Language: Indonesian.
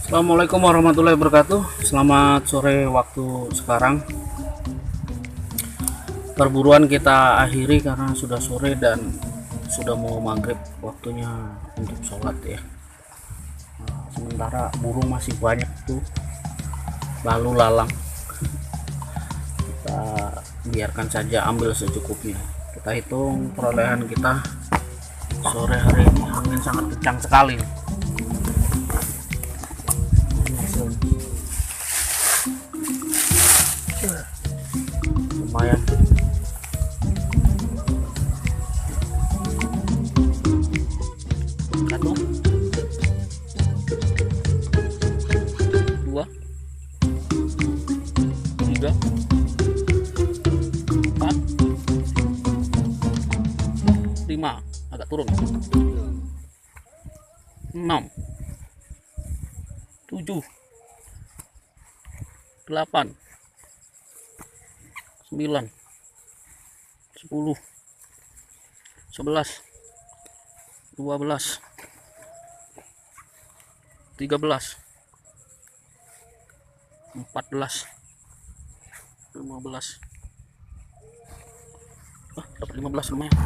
Assalamualaikum warahmatullahi wabarakatuh. Selamat sore waktu sekarang. Perburuan kita akhiri karena sudah sore dan sudah mau maghrib, waktunya untuk sholat ya. Sementara burung masih banyak tuh, lalu lalang. Kita biarkan saja, ambil secukupnya. Kita hitung perolehan kita sore hari ini. Angin sangat kencang sekali. Lumayan. Satu, dua, tiga, empat, lima, agak turun, enam, tujuh, delapan, 9, 10, 11, 12, 13, 14, 15. Dapat 15 lumayan.